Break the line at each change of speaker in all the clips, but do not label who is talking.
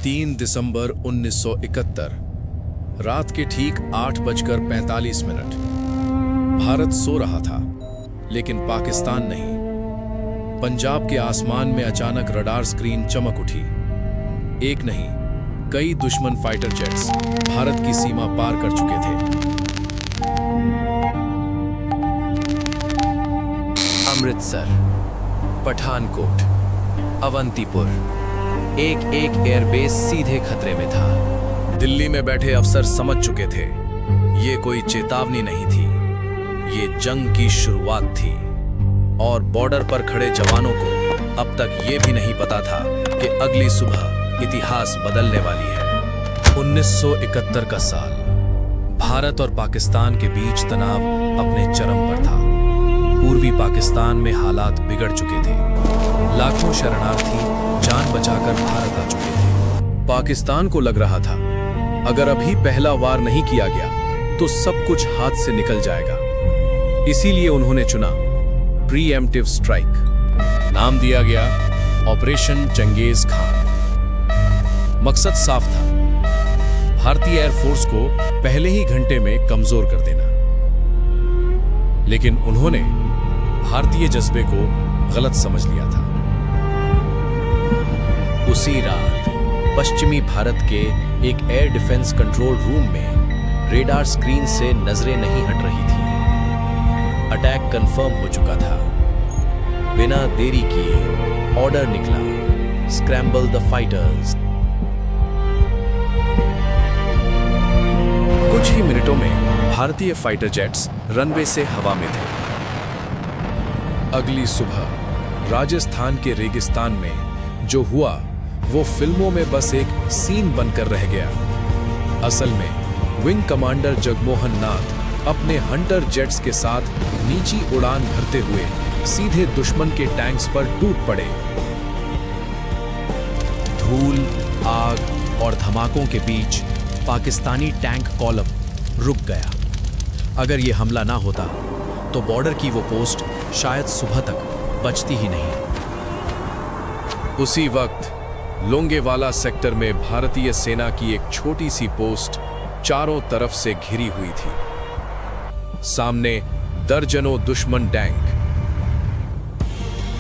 3 दिसंबर 1971 रात के ठीक 8:45 भारत सो रहा था, लेकिन पाकिस्तान नहीं। पंजाब के आसमान में अचानक रडार स्क्रीन चमक उठी। एक नहीं, कई दुश्मन फाइटर जेट्स भारत की सीमा पार कर चुके थे।
अमृतसर, पठानकोट, अवंतीपुर, एक एक एयरबेस सीधे खतरे में था।
दिल्ली में बैठे अफसर समझ चुके थे, ये कोई चेतावनी नहीं थी, ये जंग की शुरुआत थी। और बॉर्डर पर खड़े जवानों को अब तक ये भी नहीं पता था कि अगली सुबह इतिहास बदलने वाली है। 1971 का साल, भारत और पाकिस्तान के बीच तनाव अपने चरम पर था। पूर्वी पाकिस्तान में हालात बिगड़ चुके थे। लाखों शरणार्थी जान बचाकर भारत आ चुके थे। पाकिस्तान को लग रहा था, अगर अभी पहला वार नहीं किया गया तो सब कुछ हाथ से निकल जाएगा। इसीलिए उन्होंने चुना प्रीएम्प्टिव स्ट्राइक। नाम दिया गया ऑपरेशन चंगेज खान। मकसद साफ था, भारतीय एयरफोर्स को पहले ही घंटे में कमजोर कर देना। लेकिन उन्होंने भारतीय जज्बे को गलत समझ लिया था।
उसी रात पश्चिमी भारत के एक एयर डिफेंस कंट्रोल रूम में रेडार स्क्रीन से नजरें नहीं हट रही थी। अटैक कंफर्म हो चुका था। बिना देरी किए ऑर्डर निकला, स्क्रैम्बल द फाइटर्स।
कुछ ही मिनटों में भारतीय फाइटर जेट्स रनवे से हवा में थे। अगली सुबह राजस्थान के रेगिस्तान में जो हुआ वो फिल्मों में बस एक सीन बनकर रह गया। असल में विंग कमांडर जगमोहन नाथ अपने हंटर जेट्स के साथ नीची उड़ान भरते हुए सीधे दुश्मन के टैंक्स पर टूट पड़े।
धूल, आग और धमाकों के बीच पाकिस्तानी टैंक कॉलम रुक गया। अगर ये हमला ना होता तो बॉर्डर की वो पोस्ट शायद सुबह तक बचती ही नहीं।
उसी वक्त लोंगेवाला सेक्टर में भारतीय सेना की एक छोटी सी पोस्ट चारों तरफ से घिरी हुई थी। सामने दर्जनों दुश्मन टैंक,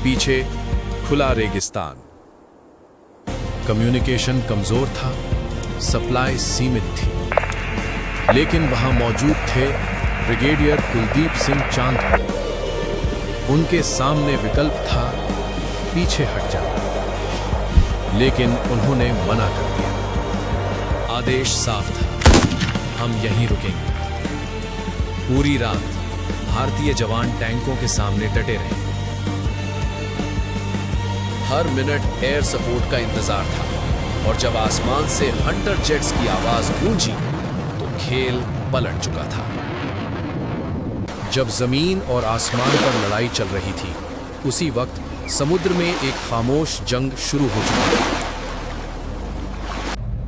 पीछे खुला रेगिस्तान। कम्युनिकेशन कमजोर था, सप्लाई सीमित थी, लेकिन वहां मौजूद थे ब्रिगेडियर कुलदीप सिंह चांदपुर। उनके सामने विकल्प था पीछे हट जाना, लेकिन उन्होंने मना कर दिया। आदेश साफ था, हम यहीं रुकेंगे। पूरी रात भारतीय जवान टैंकों के सामने डटे रहे। हर मिनट एयर सपोर्ट का इंतजार था, और जब आसमान से हंटर जेट्स की आवाज गूंजी तो खेल पलट चुका था। जब जमीन और आसमान पर लड़ाई चल रही थी, उसी वक्त समुद्र में एक खामोश जंग शुरू हो चुकी थी।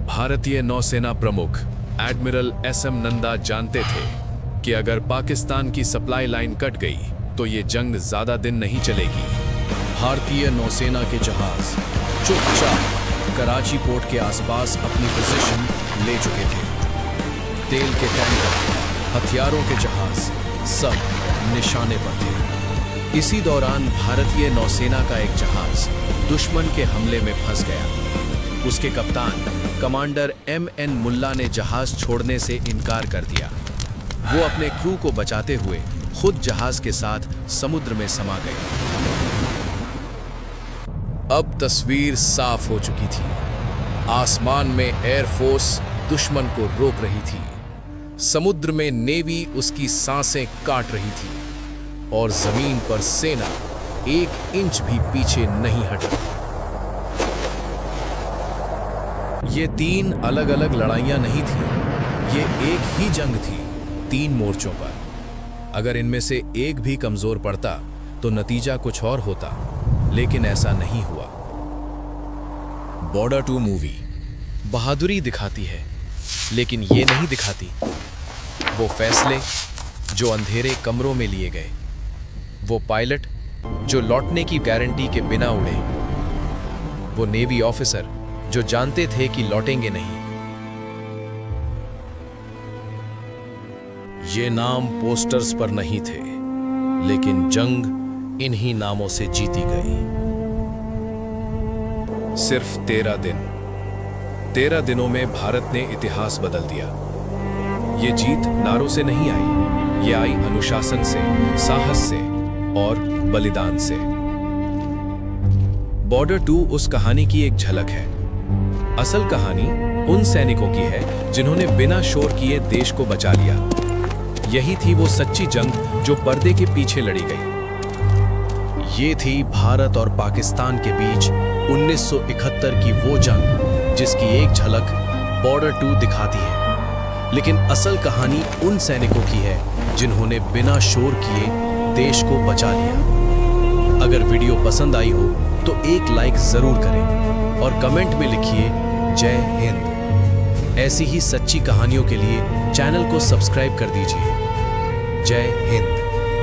भारतीय नौसेना प्रमुख एडमिरल एसएम नंदा जानते थे कि अगर पाकिस्तान की सप्लाई लाइन कट गई तो ये जंग ज्यादा दिन नहीं चलेगी। भारतीय नौसेना के जहाज चुपचाप कराची पोर्ट के आसपास अपनी पोजीशन ले चुके थे। तेल के टैंकर, हथियारों के जहाज सब निशाने पर थे। इसी दौरान भारतीय नौसेना का एक जहाज दुश्मन के हमले में फंस गया। उसके कप्तान कमांडर एमएन मुल्ला ने जहाज छोड़ने से इनकार कर दिया। वो अपने क्रू को बचाते हुए खुद जहाज के साथ समुद्र में समा गए। अब तस्वीर साफ हो चुकी थी। आसमान में एयरफोर्स दुश्मन को रोक रही थी, समुद्र में नेवी उसकी सांसें काट रही थी, और जमीन पर सेना एक इंच भी पीछे नहीं हटी। ये तीन अलग अलग लड़ाइयां नहीं थी, ये एक ही जंग थी, 3 मोर्चों पर। अगर इनमें से एक भी कमजोर पड़ता तो नतीजा कुछ और होता, लेकिन ऐसा नहीं हुआ। बॉर्डर 2 मूवी बहादुरी दिखाती है, लेकिन ये नहीं दिखाती वो फैसले जो अंधेरे कमरों में लिए गए, वो पायलट जो लौटने की गारंटी के बिना उड़े, वो नेवी ऑफिसर
जो जानते थे कि लौटेंगे नहीं। ये नाम पोस्टर्स पर नहीं थे, लेकिन जंग इन्हीं नामों से जीती गई।
सिर्फ 13 दिन, 13 दिनों में भारत ने इतिहास बदल दिया। ये जीत नारों से नहीं आई, ये आई अनुशासन से, साहस से और बलिदान से। बॉर्डर 2 उस कहानी की एक झलक है। असल कहानी उन सैनिकों की है जिन्होंने बिना शोर किए देश को बचा लिया। यही थी वो सच्ची जंग जो पर्दे के पीछे लड़ी गई।
ये थी भारत और पाकिस्तान के बीच 1971 की वो जंग जिसकी एक झलक बॉर्डर 2 दिखाती है। लेकिन असल कहानी उन सैनिकों की है जिन्होंने बिना शोर किए देश को बचा लिया। अगर वीडियो पसंद आई हो तो एक लाइक जरूर करें और कमेंट में लिखिए जय हिंद। ऐसी ही सच्ची कहानियों के लिए चैनल को सब्सक्राइब कर दीजिए। जय हिंद।